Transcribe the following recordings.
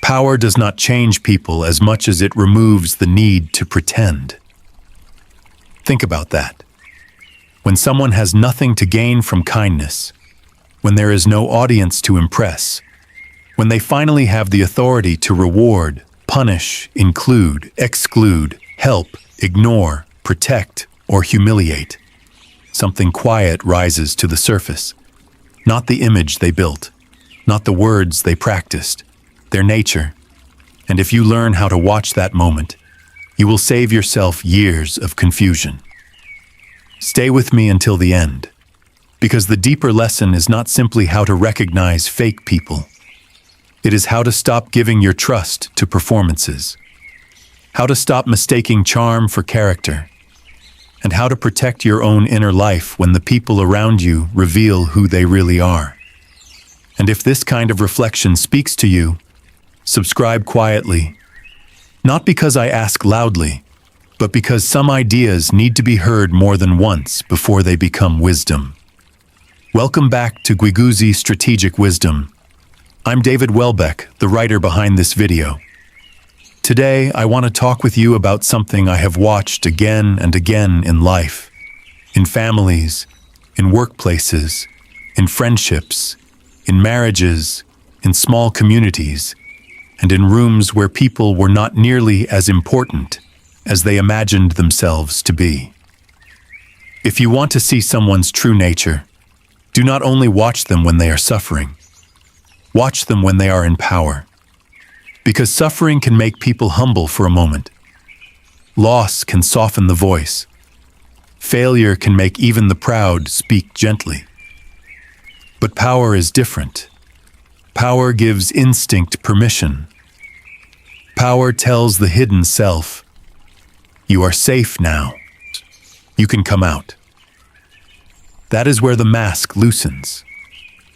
Power does not change people as much as it removes the need to pretend. Think about that. When someone has nothing to gain from kindness, when there is no audience to impress, when they finally have the authority to reward, punish, include, exclude, help, ignore, protect, or humiliate, something quiet rises to the surface. Not the image they built, not the words they practiced, their nature. And if you learn how to watch that moment, you will save yourself years of confusion. Stay with me until the end, because the deeper lesson is not simply how to recognize fake people. It is how to stop giving your trust to performances, how to stop mistaking charm for character, and how to protect your own inner life when the people around you reveal who they really are. And if this kind of reflection speaks to you, subscribe quietly, not because I ask loudly, but because some ideas need to be heard more than once before they become wisdom. Welcome back to Guiguzi Strategic Wisdom. I'm David Welbeck, the writer behind this video. Today, I want to talk with you about something I have watched again and again in life, in families, in workplaces, in friendships, in marriages, in small communities, and in rooms where people were not nearly as important as they imagined themselves to be. If you want to see someone's true nature, do not only watch them when they are suffering, watch them when they are in power. Because suffering can make people humble for a moment. Loss can soften the voice. Failure can make even the proud speak gently. But power is different. Power gives instinct permission. Power tells the hidden self, you are safe now. You can come out. That is where the mask loosens.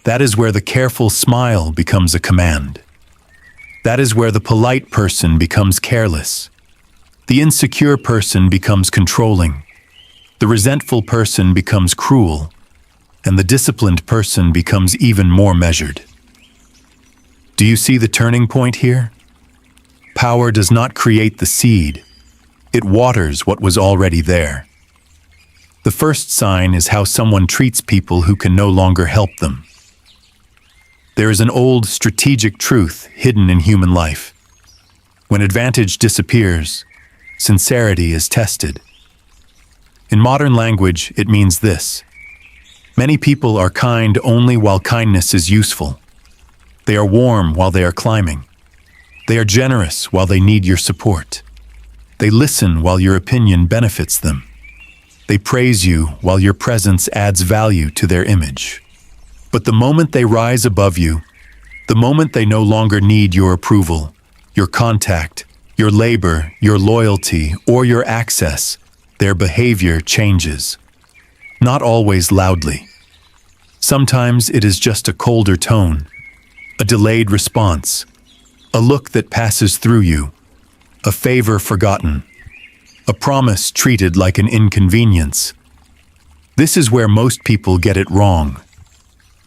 That is where the careful smile becomes a command. That is where the polite person becomes careless. The insecure person becomes controlling. The resentful person becomes cruel. And the disciplined person becomes even more measured. Do you see the turning point here? Power does not create the seed. It waters what was already there. The first sign is how someone treats people who can no longer help them. There is an old strategic truth hidden in human life. When advantage disappears, sincerity is tested. In modern language, it means this. Many people are kind only while kindness is useful. They are warm while they are climbing. They are generous while they need your support. They listen while your opinion benefits them. They praise you while your presence adds value to their image. But the moment they rise above you, the moment they no longer need your approval, your contact, your labor, your loyalty, or your access, their behavior changes. Not always loudly. Sometimes it is just a colder tone, a delayed response, a look that passes through you, a favor forgotten, a promise treated like an inconvenience. This is where most people get it wrong.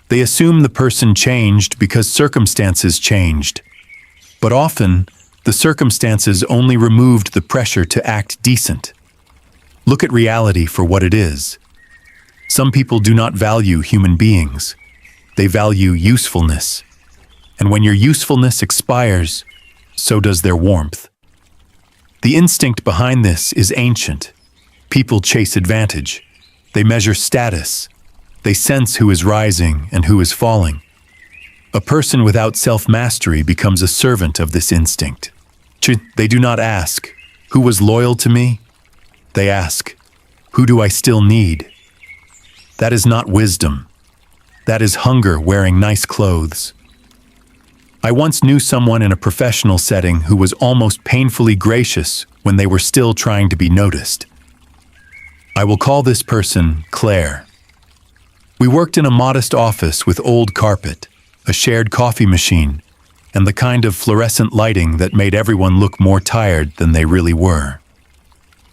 They assume the person changed because circumstances changed. But often, the circumstances only removed the pressure to act decent. Look at reality for what it is. Some people do not value human beings. They value usefulness. And when your usefulness expires, so does their warmth. The instinct behind this is ancient. People chase advantage. They measure status. They sense who is rising and who is falling. A person without self-mastery becomes a servant of this instinct. They do not ask, who was loyal to me? They ask, who do I still need? That is not wisdom. That is hunger wearing nice clothes. I once knew someone in a professional setting who was almost painfully gracious when they were still trying to be noticed. I will call this person Claire. We worked in a modest office with old carpet, a shared coffee machine, and the kind of fluorescent lighting that made everyone look more tired than they really were.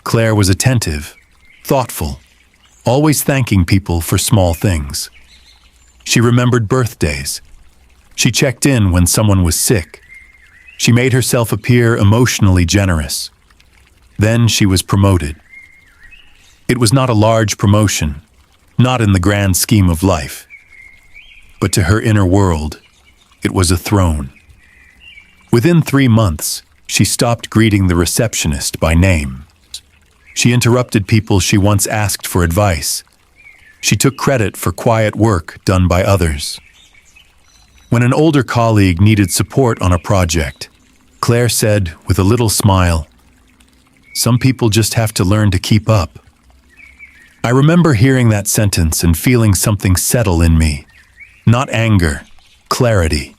Claire was attentive, thoughtful, always thanking people for small things. She remembered birthdays. She checked in when someone was sick. She made herself appear emotionally generous. Then she was promoted. It was not a large promotion, not in the grand scheme of life. But to her inner world, it was a throne. Within 3 months, she stopped greeting the receptionist by name. She interrupted people she once asked for advice. She took credit for quiet work done by others. When an older colleague needed support on a project, Claire said with a little smile, "Some people just have to learn to keep up." I remember hearing that sentence and feeling something settle in me. Not anger, clarity.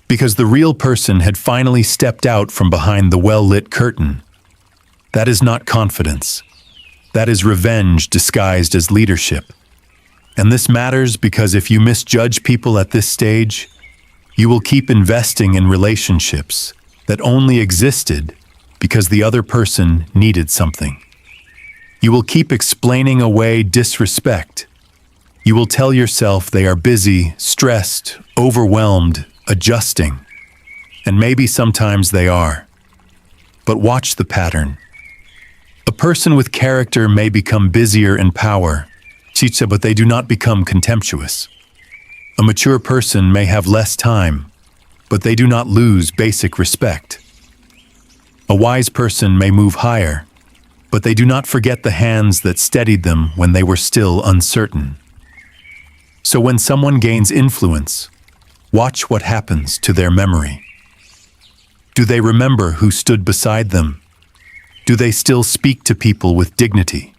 Because the real person had finally stepped out from behind the well-lit curtain. That is not confidence. That is revenge disguised as leadership. And this matters because if you misjudge people at this stage, you will keep investing in relationships that only existed because the other person needed something. You will keep explaining away disrespect. You will tell yourself they are busy, stressed, overwhelmed, adjusting. And maybe sometimes they are. But watch the pattern. A person with character may become busier in power, but they do not become contemptuous. A mature person may have less time, but they do not lose basic respect. A wise person may move higher, but they do not forget the hands that steadied them when they were still uncertain. So when someone gains influence, watch what happens to their memory. Do they remember who stood beside them? Do they still speak to people with dignity?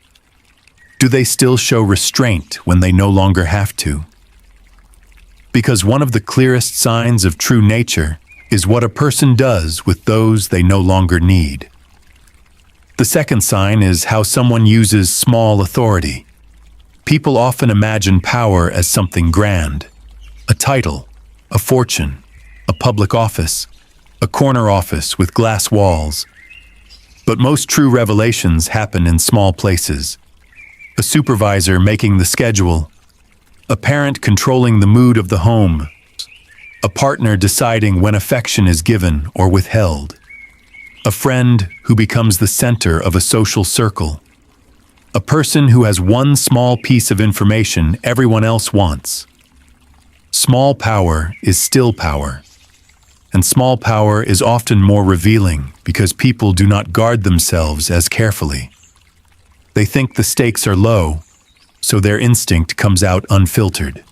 Do they still show restraint when they no longer have to? Because one of the clearest signs of true nature is what a person does with those they no longer need. The second sign is how someone uses small authority. People often imagine power as something grand, a title, a fortune, a public office, a corner office with glass walls. But most true revelations happen in small places. A supervisor making the schedule, a parent controlling the mood of the home, a partner deciding when affection is given or withheld, a friend who becomes the center of a social circle, a person who has one small piece of information everyone else wants. Small power is still power, and small power is often more revealing because people do not guard themselves as carefully. They think the stakes are low, so their instinct comes out unfiltered.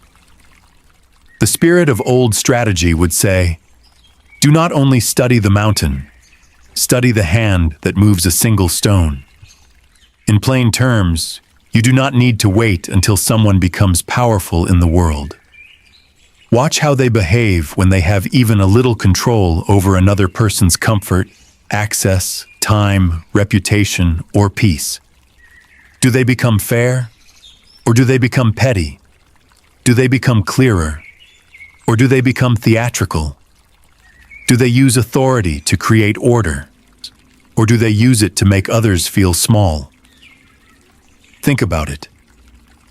The spirit of old strategy would say, do not only study the mountain, study the hand that moves a single stone. In plain terms, you do not need to wait until someone becomes powerful in the world. Watch how they behave when they have even a little control over another person's comfort, access, time, reputation, or peace. Do they become fair? Or do they become petty? Do they become clearer? Or do they become theatrical? Do they use authority to create order? Or do they use it to make others feel small? Think about it.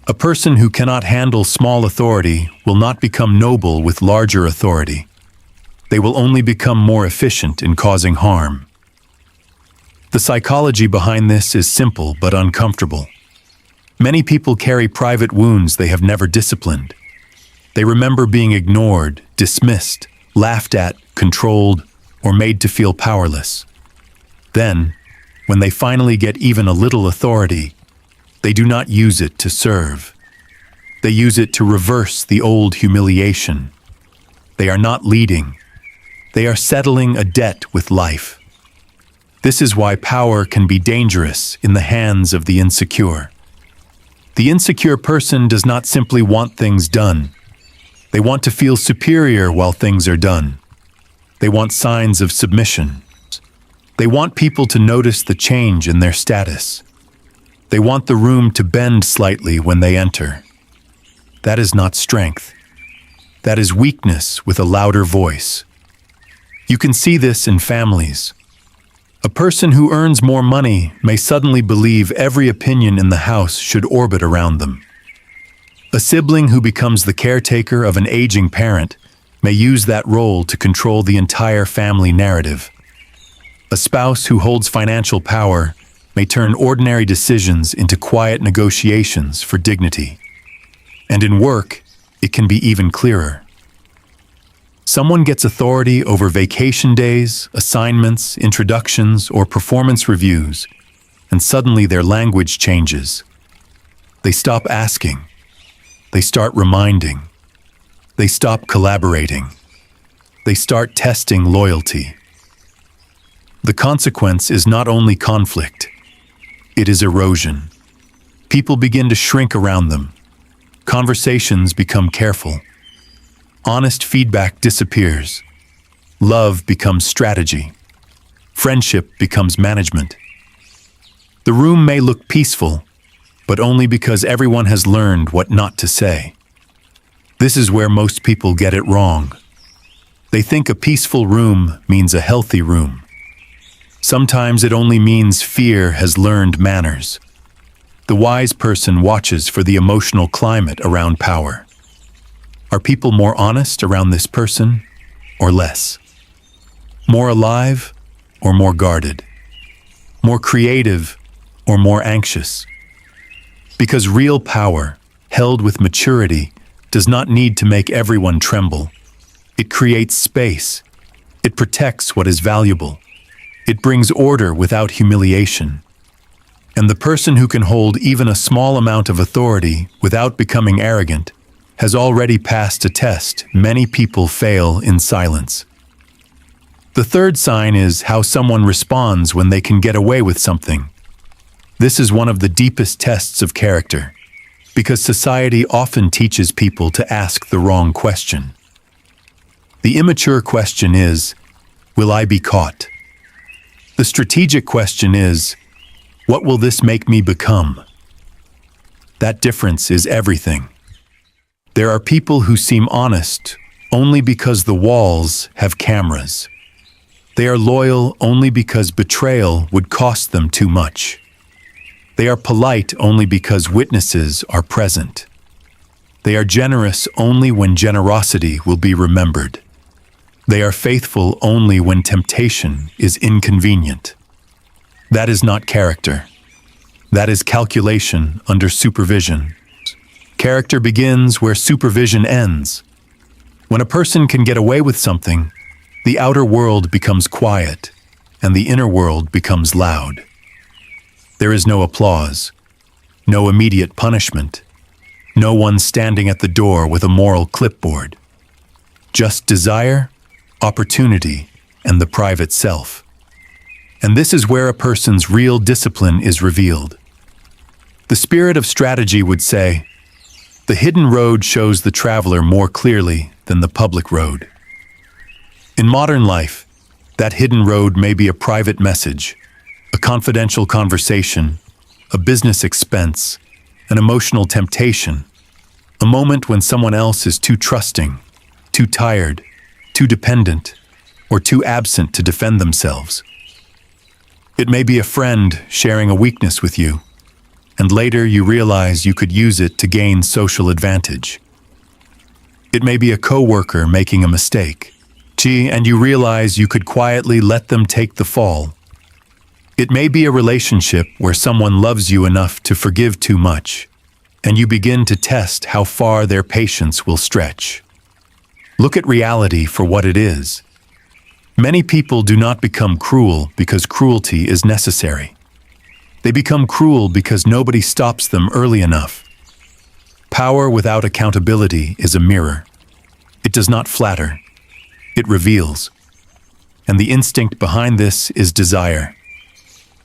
A person who cannot handle small authority will not become noble with larger authority. They will only become more efficient in causing harm. The psychology behind this is simple but uncomfortable. Many people carry private wounds they have never disciplined. They remember being ignored, dismissed, laughed at, controlled, or made to feel powerless. Then, when they finally get even a little authority, they do not use it to serve. They use it to reverse the old humiliation. They are not leading. They are settling a debt with life. This is why power can be dangerous in the hands of the insecure. The insecure person does not simply want things done. They want to feel superior while things are done. They want signs of submission. They want people to notice the change in their status. They want the room to bend slightly when they enter. That is not strength. That is weakness with a louder voice. You can see this in families. A person who earns more money may suddenly believe every opinion in the house should orbit around them. A sibling who becomes the caretaker of an aging parent may use that role to control the entire family narrative. A spouse who holds financial power may turn ordinary decisions into quiet negotiations for dignity. And in work, it can be even clearer. Someone gets authority over vacation days, assignments, introductions, or performance reviews, and suddenly their language changes. They stop asking. They start reminding. They stop collaborating. They start testing loyalty. The consequence is not only conflict, it is erosion. People begin to shrink around them. Conversations become careful. Honest feedback disappears. Love becomes strategy. Friendship becomes management. The room may look peaceful, but only because everyone has learned what not to say. This is where most people get it wrong. They think a peaceful room means a healthy room. Sometimes it only means fear has learned manners. The wise person watches for the emotional climate around power. Are people more honest around this person, or less? More alive, or more guarded? More creative, or more anxious? Because real power, held with maturity, does not need to make everyone tremble. It creates space. It protects what is valuable. It brings order without humiliation. And the person who can hold even a small amount of authority without becoming arrogant has already passed a test many people fail in silence. The third sign is how someone responds when they can get away with something. This is one of the deepest tests of character, because society often teaches people to ask the wrong question. The immature question is, will I be caught? The strategic question is, what will this make me become? That difference is everything. There are people who seem honest only because the walls have cameras. They are loyal only because betrayal would cost them too much. They are polite only because witnesses are present. They are generous only when generosity will be remembered. They are faithful only when temptation is inconvenient. That is not character. That is calculation under supervision. Character begins where supervision ends. When a person can get away with something, the outer world becomes quiet, and the inner world becomes loud. There is no applause, no immediate punishment, no one standing at the door with a moral clipboard. Just desire, opportunity, and the private self. And this is where a person's real discipline is revealed. The spirit of strategy would say, the hidden road shows the traveler more clearly than the public road. In modern life, that hidden road may be a private message, a confidential conversation, a business expense, an emotional temptation, a moment when someone else is too trusting, too tired, too dependent, or too absent to defend themselves. It may be a friend sharing a weakness with you, and later you realize you could use it to gain social advantage. It may be a coworker making a mistake, and you realize you could quietly let them take the fall. It may be a relationship where someone loves you enough to forgive too much, and you begin to test how far their patience will stretch. Look at reality for what it is. Many people do not become cruel because cruelty is necessary. They become cruel because nobody stops them early enough. Power without accountability is a mirror. It does not flatter. It reveals. And the instinct behind this is desire.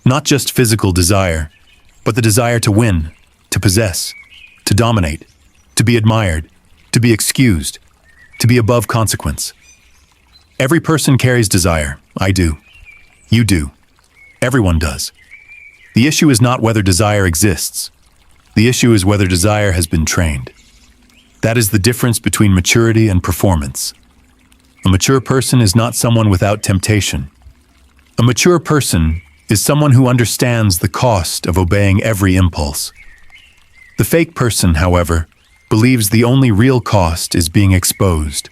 Not just physical desire, but the desire to win, to possess, to dominate, to be admired, to be excused, to be above consequence. Every person carries desire. I do. You do. Everyone does. The issue is not whether desire exists. The issue is whether desire has been trained. That is the difference between maturity and performance. A mature person is not someone without temptation. A mature person is someone who understands the cost of obeying every impulse. The fake person, however, believes the only real cost is being exposed.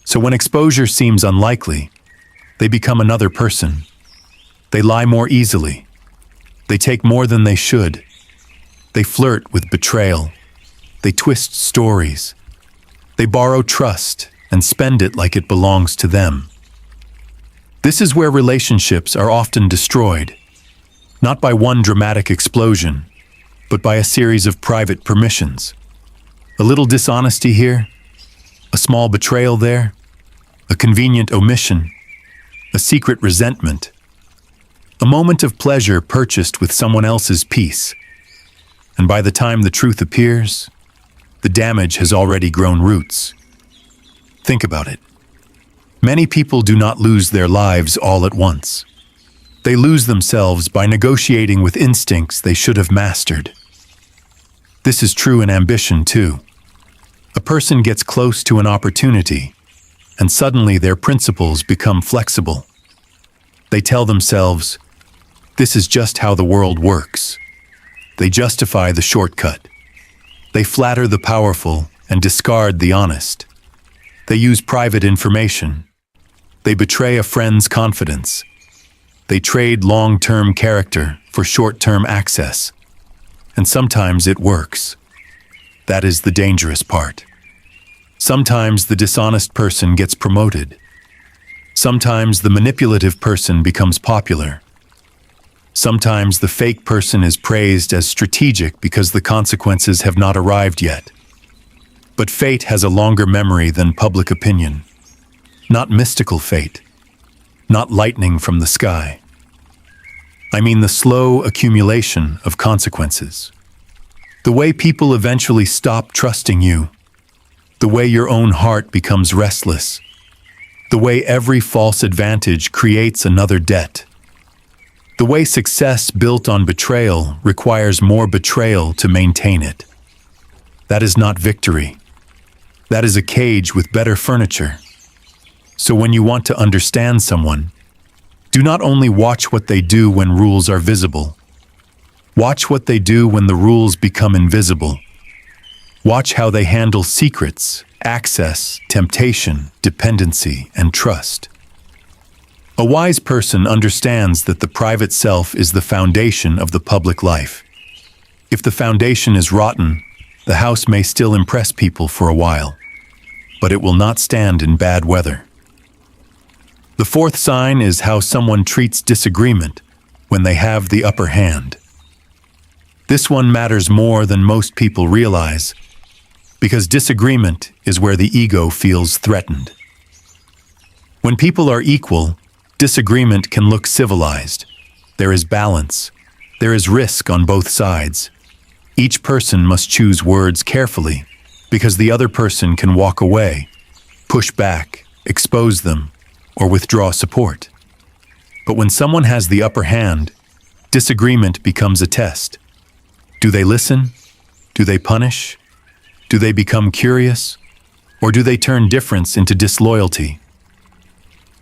So when exposure seems unlikely, they become another person. They lie more easily. They take more than they should. They flirt with betrayal. They twist stories. They borrow trust and spend it like it belongs to them. This is where relationships are often destroyed, not by one dramatic explosion, but by a series of private permissions. A little dishonesty here, a small betrayal there, a convenient omission, a secret resentment, a moment of pleasure purchased with someone else's peace. And by the time the truth appears, the damage has already grown roots. Think about it. Many people do not lose their lives all at once. They lose themselves by negotiating with instincts they should have mastered. This is true in ambition, too. A person gets close to an opportunity, and suddenly their principles become flexible. They tell themselves, "This is just how the world works." They justify the shortcut. They flatter the powerful and discard the honest. They use private information. They betray a friend's confidence. They trade long-term character for short-term access. And sometimes it works. That is the dangerous part. Sometimes the dishonest person gets promoted. Sometimes the manipulative person becomes popular. Sometimes the fake person is praised as strategic because the consequences have not arrived yet. But fate has a longer memory than public opinion. Not mystical fate. Not lightning from the sky. I mean the slow accumulation of consequences. The way people eventually stop trusting you. The way your own heart becomes restless. The way every false advantage creates another debt. The way success built on betrayal requires more betrayal to maintain it. That is not victory. That is a cage with better furniture. So when you want to understand someone, do not only watch what they do when rules are visible. Watch what they do when the rules become invisible. Watch how they handle secrets, access, temptation, dependency, and trust. A wise person understands that the private self is the foundation of the public life. If the foundation is rotten, the house may still impress people for a while, but it will not stand in bad weather. The fourth sign is how someone treats disagreement when they have the upper hand. This one matters more than most people realize, because disagreement is where the ego feels threatened. When people are equal, disagreement can look civilized. There is balance. There is risk on both sides. Each person must choose words carefully, because the other person can walk away, push back, expose them, or withdraw support. But when someone has the upper hand, disagreement becomes a test. Do they listen? Do they punish? Do they become curious? Or do they turn difference into disloyalty?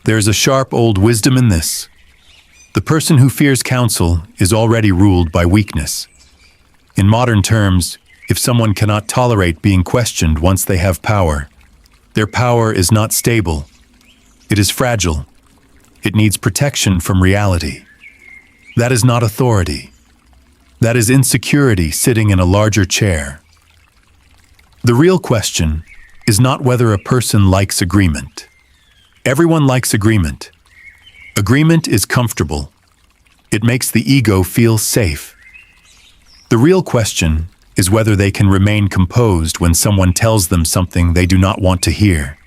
There's a sharp old wisdom in this. The person who fears counsel is already ruled by weakness. In modern terms, if someone cannot tolerate being questioned once they have power, their power is not stable. It is fragile. It needs protection from reality. That is not authority. That is insecurity sitting in a larger chair. The real question is not whether a person likes agreement. Everyone likes agreement. Agreement is comfortable. It makes the ego feel safe. The real question is whether they can remain composed when someone tells them something they do not want to hear.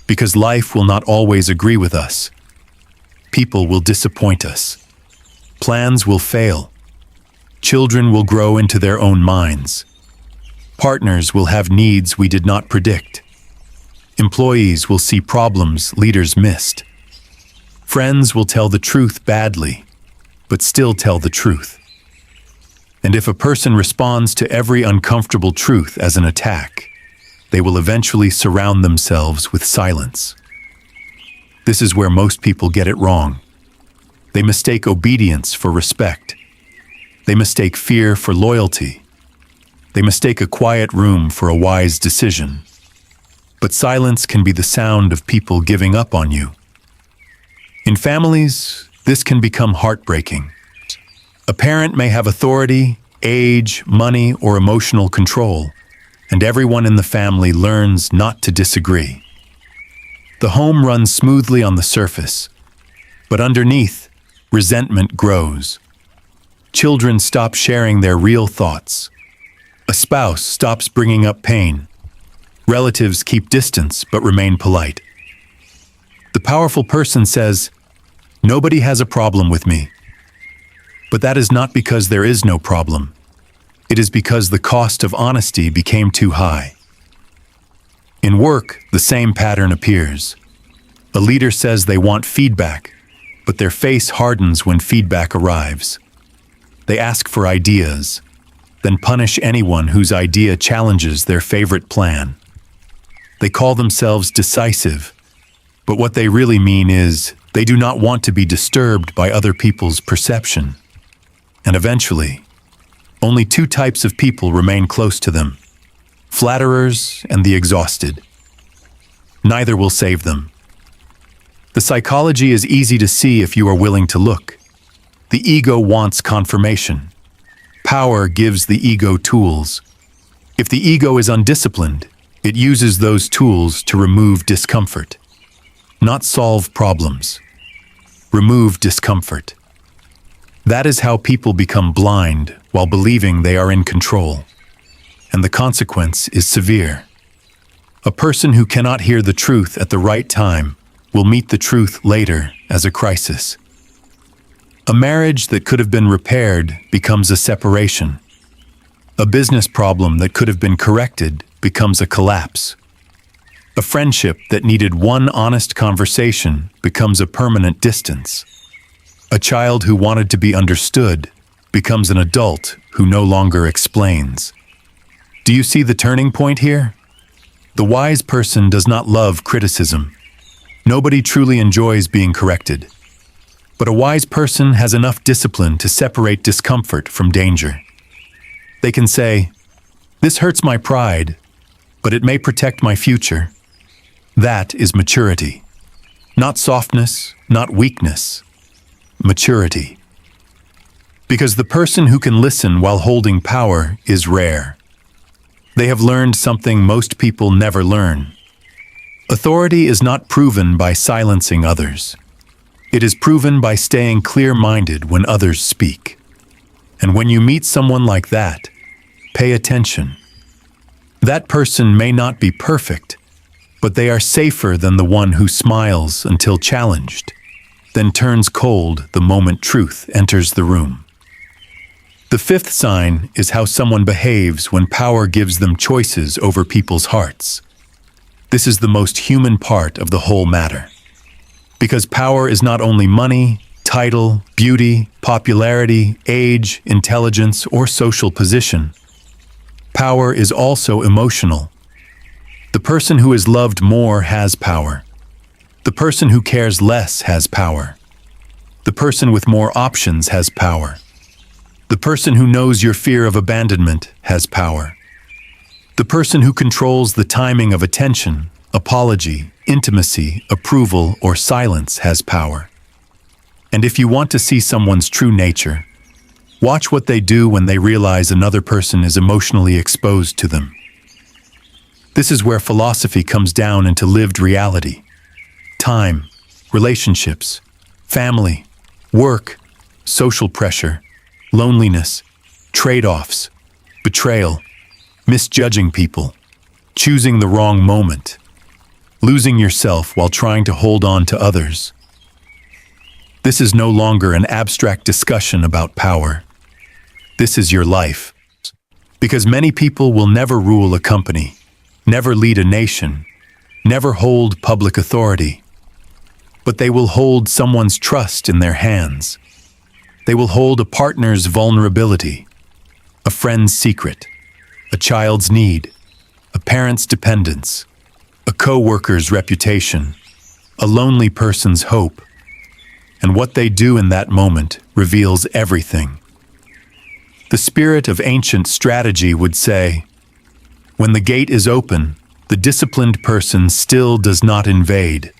Because life will not always agree with us. People will disappoint us. Plans will fail. Children will grow into their own minds. Partners will have needs we did not predict. Employees will see problems leaders missed. Friends will tell the truth badly, but still tell the truth. And if a person responds to every uncomfortable truth as an attack, they will eventually surround themselves with silence. This is where most people get it wrong. They mistake obedience for respect. They mistake fear for loyalty. They mistake a quiet room for a wise decision. but silence can be the sound of people giving up on you. In families, this can become heartbreaking. A parent may have authority, age, money, or emotional control, and everyone in the family learns not to disagree. The home runs smoothly on the surface, but underneath, resentment grows. Children stop sharing their real thoughts. A spouse stops bringing up pain. Relatives keep distance but remain polite. The powerful person says, "Nobody has a problem with me." But that is not because there is no problem. It is because the cost of honesty became too high. In work, the same pattern appears. A leader says they want feedback, but their face hardens when feedback arrives. They ask for ideas, then punish anyone whose idea challenges their favorite plan. They call themselves decisive, but what they really mean is they do not want to be disturbed by other people's perception. And eventually, only two types of people remain close to them: flatterers and the exhausted. Neither will save them. The psychology is easy to see if you are willing to look. The ego wants confirmation. Power gives the ego tools. If the ego is undisciplined, it uses those tools to remove discomfort. Not solve problems. Remove discomfort. That is how people become blind while believing they are in control. And the consequence is severe. A person who cannot hear the truth at the right time will meet the truth later as a crisis. A marriage that could have been repaired becomes a separation. A business problem that could have been corrected becomes a collapse. A friendship that needed one honest conversation becomes a permanent distance. A child who wanted to be understood becomes an adult who no longer explains. Do you see the turning point here? The wise person does not love criticism. Nobody truly enjoys being corrected. But a wise person has enough discipline to separate discomfort from danger. They can say, "This hurts my pride, but it may protect my future." That is maturity. Not softness, not weakness. Maturity. Because the person who can listen while holding power is rare. They have learned something most people never learn. Authority is not proven by silencing others. It is proven by staying clear-minded when others speak. And when you meet someone like that, pay attention. That person may not be perfect, but they are safer than the one who smiles until challenged, then turns cold the moment truth enters the room. The fifth sign is how someone behaves when power gives them choices over people's hearts. This is the most human part of the whole matter. Because power is not only money, title, beauty, popularity, age, intelligence, or social position. Power is also emotional. The person who is loved more has power. The person who cares less has power. The person with more options has power. The person who knows your fear of abandonment has power. The person who controls the timing of attention, apology, intimacy, approval, or silence has power. And if you want to see someone's true nature, watch what they do when they realize another person is emotionally exposed to them. This is where philosophy comes down into lived reality. Time, relationships, family, work, social pressure, loneliness, trade-offs, betrayal, misjudging people, choosing the wrong moment, losing yourself while trying to hold on to others. This is no longer an abstract discussion about power. This is your life. Because many people will never rule a company, never lead a nation, never hold public authority. But they will hold someone's trust in their hands. They will hold a partner's vulnerability, a friend's secret, a child's need, a parent's dependence, a co-worker's reputation, a lonely person's hope. And what they do in that moment reveals everything. The spirit of ancient strategy would say, when the gate is open, the disciplined person still does not invade.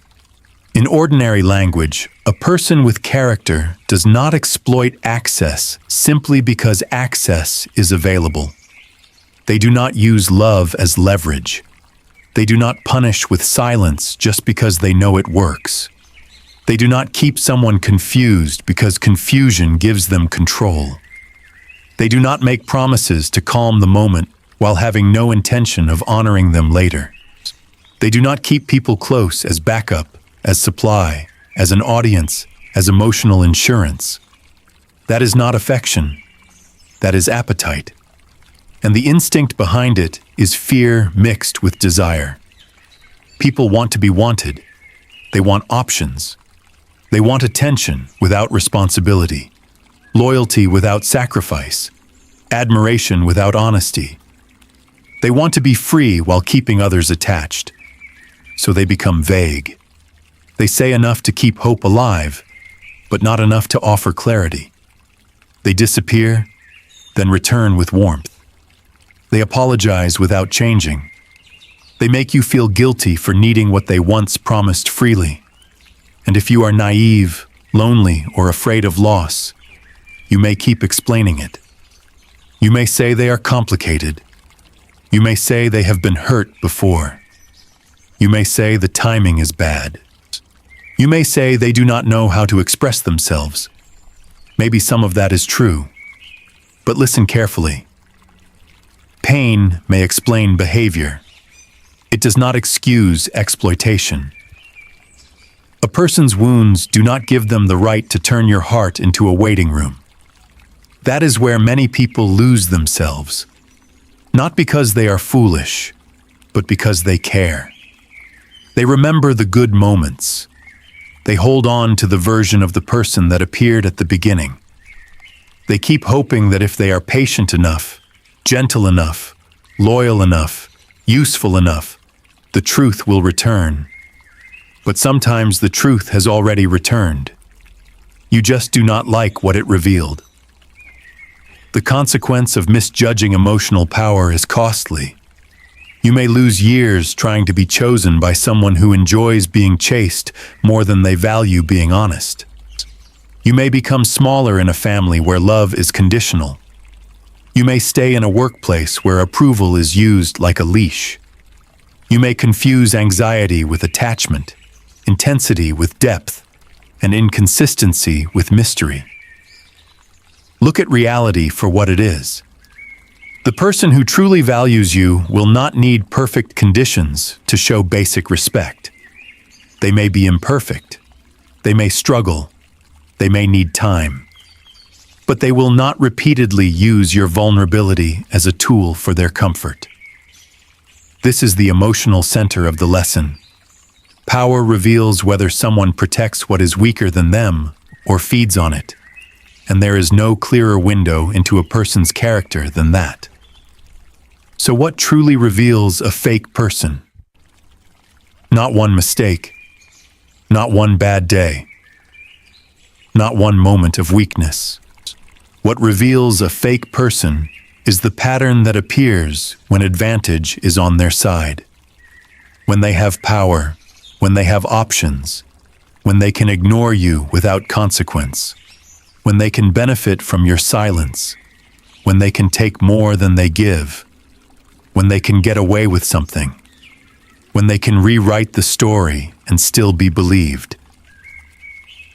In ordinary language, a person with character does not exploit access simply because access is available. They do not use love as leverage. They do not punish with silence just because they know it works. They do not keep someone confused because confusion gives them control. They do not make promises to calm the moment while having no intention of honoring them later. They do not keep people close as backup, as supply, as an audience, as emotional insurance. That is not affection. That is appetite. And the instinct behind it is fear mixed with desire. People want to be wanted. They want options. They want attention without responsibility, loyalty without sacrifice, admiration without honesty. They want to be free while keeping others attached. So they become vague. They say enough to keep hope alive, but not enough to offer clarity. They disappear, then return with warmth. They apologize without changing. They make you feel guilty for needing what they once promised freely. And if you are naive, lonely, or afraid of loss, you may keep explaining it. You may say they are complicated. You may say they have been hurt before. You may say the timing is bad. You may say they do not know how to express themselves. Maybe some of that is true. But listen carefully. Pain may explain behavior. It does not excuse exploitation. A person's wounds do not give them the right to turn your heart into a waiting room. That is where many people lose themselves. Not because they are foolish, but because they care. They remember the good moments. They hold on to the version of the person that appeared at the beginning. They keep hoping that if they are patient enough, gentle enough, loyal enough, useful enough, the truth will return. But sometimes the truth has already returned. You just do not like what it revealed. The consequence of misjudging emotional power is costly. You may lose years trying to be chosen by someone who enjoys being chased more than they value being honest. You may become smaller in a family where love is conditional. You may stay in a workplace where approval is used like a leash. You may confuse anxiety with attachment, intensity with depth, and inconsistency with mystery. Look at reality for what it is. The person who truly values you will not need perfect conditions to show basic respect. They may be imperfect. They may struggle. They may need time. But they will not repeatedly use your vulnerability as a tool for their comfort. This is the emotional center of the lesson. Power reveals whether someone protects what is weaker than them or feeds on it. And there is no clearer window into a person's character than that. So what truly reveals a fake person? Not one mistake, not one bad day, not one moment of weakness. What reveals a fake person is the pattern that appears when advantage is on their side. When they have power, when they have options, when they can ignore you without consequence, when they can benefit from your silence, when they can take more than they give, when they can get away with something, when they can rewrite the story and still be believed.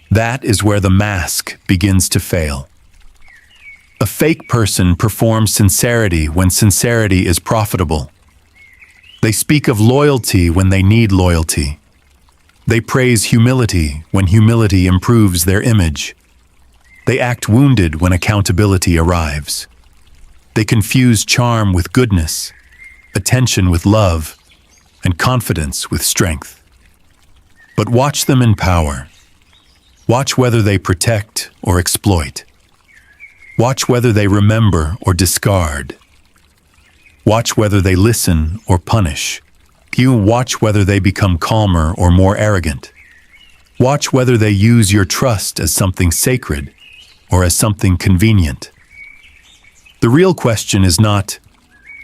That is where the mask begins to fail. A fake person performs sincerity when sincerity is profitable. They speak of loyalty when they need loyalty. They praise humility when humility improves their image. They act wounded when accountability arrives. They confuse charm with goodness, attention with love, and confidence with strength. But watch them in power. Watch whether they protect or exploit. Watch whether they remember or discard. Watch whether they listen or punish. You watch whether they become calmer or more arrogant. Watch whether they use your trust as something sacred or as something convenient. The real question is not,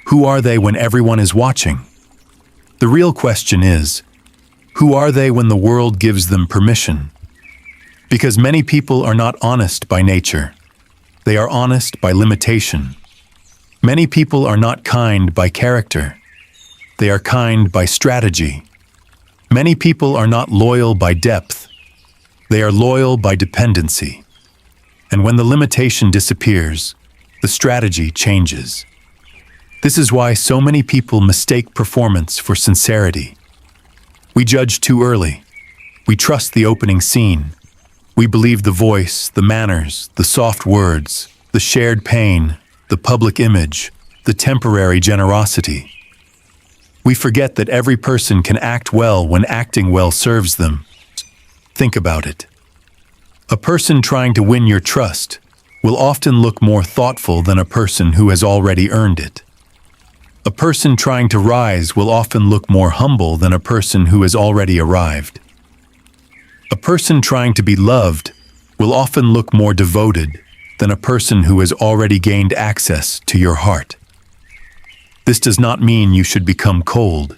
who are they when everyone is watching? The real question is, who are they when the world gives them permission? Because many people are not honest by nature. They are honest by limitation. Many people are not kind by character. They are kind by strategy. Many people are not loyal by depth. They are loyal by dependency. And when the limitation disappears, the strategy changes. This is why so many people mistake performance for sincerity. We judge too early. We trust the opening scene. We believe the voice, the manners, the soft words, the shared pain, the public image, the temporary generosity. We forget that every person can act well when acting well serves them. Think about it. A person trying to win your trust will often look more thoughtful than a person who has already earned it. A person trying to rise will often look more humble than a person who has already arrived. A person trying to be loved will often look more devoted than a person who has already gained access to your heart. This does not mean you should become cold.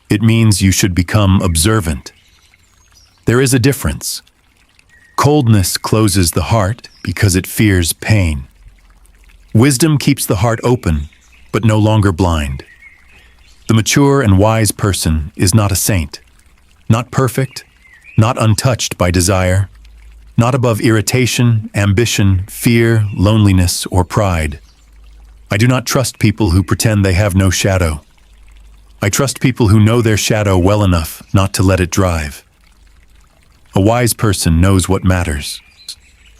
It means you should become observant. There is a difference. Coldness closes the heart because it fears pain. Wisdom keeps the heart open, but no longer blind. The mature and wise person is not a saint, not perfect, not untouched by desire, not above irritation, ambition, fear, loneliness, or pride. I do not trust people who pretend they have no shadow. I trust people who know their shadow well enough not to let it drive. A wise person knows what matters.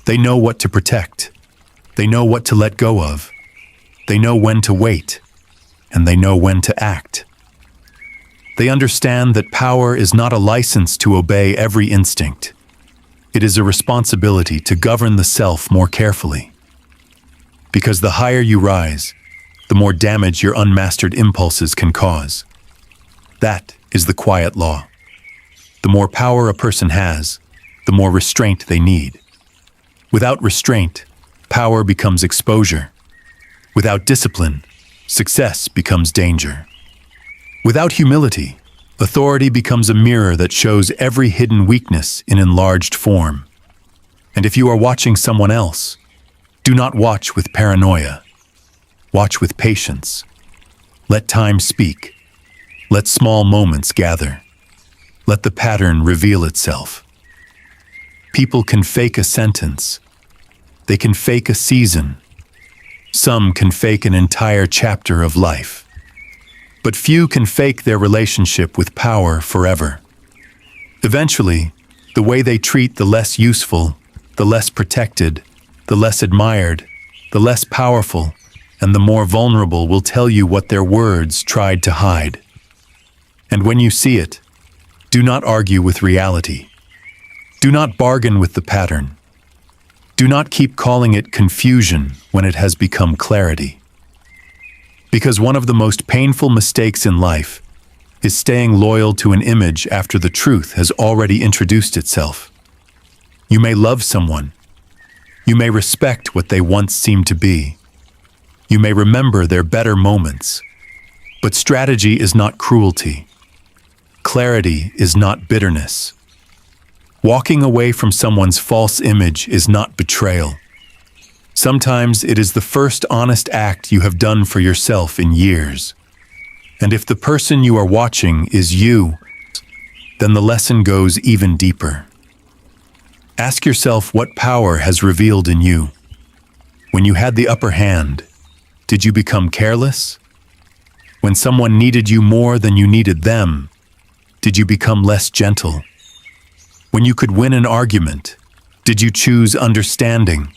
They know what to protect. They know what to let go of. They know when to wait, and they know when to act. They understand that power is not a license to obey every instinct. It is a responsibility to govern the self more carefully. Because the higher you rise, the more damage your unmastered impulses can cause. That is the quiet law. The more power a person has, the more restraint they need. Without restraint, power becomes exposure. Without discipline, success becomes danger. Without humility, authority becomes a mirror that shows every hidden weakness in enlarged form. And if you are watching someone else, do not watch with paranoia. Watch with patience. Let time speak. Let small moments gather. Let the pattern reveal itself. People can fake a sentence. They can fake a season. Some can fake an entire chapter of life. But few can fake their relationship with power forever. Eventually, the way they treat the less useful, the less protected, the less admired, the less powerful, and the more vulnerable will tell you what their words tried to hide. And when you see it, do not argue with reality. Do not bargain with the pattern. Do not keep calling it confusion when it has become clarity. Because one of the most painful mistakes in life is staying loyal to an image after the truth has already introduced itself. You may love someone. You may respect what they once seemed to be. You may remember their better moments. But strategy is not cruelty. Clarity is not bitterness. Walking away from someone's false image is not betrayal. Sometimes it is the first honest act you have done for yourself in years. And if the person you are watching is you, then the lesson goes even deeper. Ask yourself what power has revealed in you. When you had the upper hand, did you become careless? When someone needed you more than you needed them, did you become less gentle? When you could win an argument, did you choose understanding?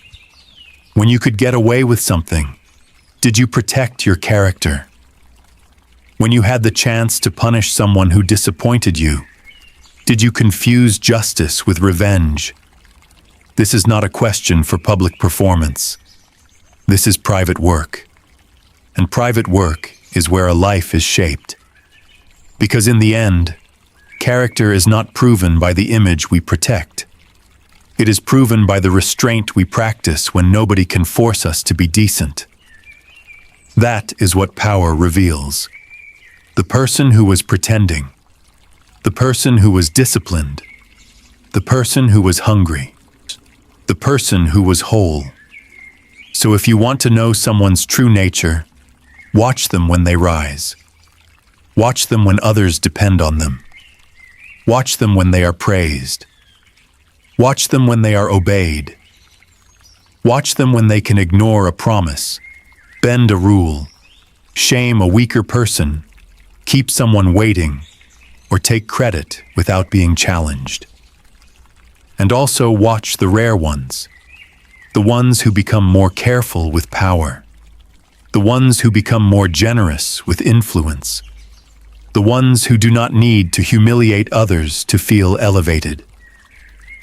When you could get away with something, did you protect your character? When you had the chance to punish someone who disappointed you, did you confuse justice with revenge? This is not a question for public performance. This is private work. And private work is where a life is shaped. Because in the end, character is not proven by the image we protect. It is proven by the restraint we practice when nobody can force us to be decent. That is what power reveals. the person who was pretending, the person who was disciplined, the person who was hungry, the person who was whole. So if you want to know someone's true nature, watch them when they rise. Watch them when others depend on them. Watch them when they are praised. Watch them when they are obeyed. Watch them when they can ignore a promise, bend a rule, shame a weaker person, keep someone waiting, or take credit without being challenged. And also watch the rare ones, the ones who become more careful with power, the ones who become more generous with influence, the ones who do not need to humiliate others to feel elevated,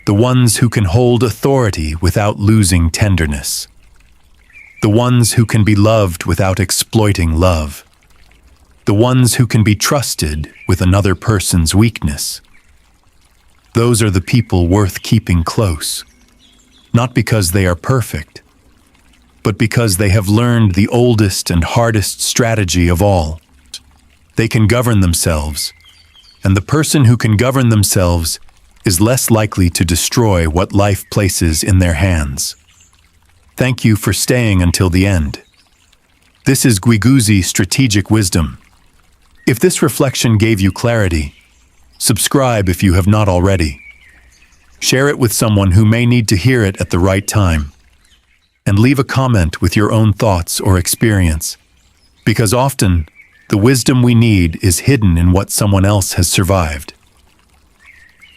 the ones who can hold authority without losing tenderness, the ones who can be loved without exploiting love, the ones who can be trusted with another person's weakness. Those are the people worth keeping close, not because they are perfect, but because they have learned the oldest and hardest strategy of all. They can govern themselves, and the person who can govern themselves is less likely to destroy what life places in their hands. Thank you for staying until the end. This is Guiguzi Strategic Wisdom. If this reflection gave you clarity, subscribe if you have not already. Share it with someone who may need to hear it at the right time. And leave a comment with your own thoughts or experience, because often, the wisdom we need is hidden in what someone else has survived.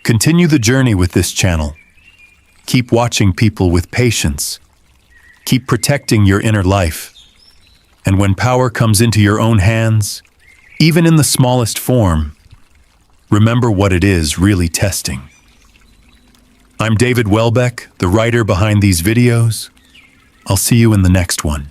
Continue the journey with this channel. Keep watching people with patience. Keep protecting your inner life. And when power comes into your own hands, even in the smallest form, remember what it is really testing. I'm David Welbeck, the writer behind these videos. I'll see you in the next one.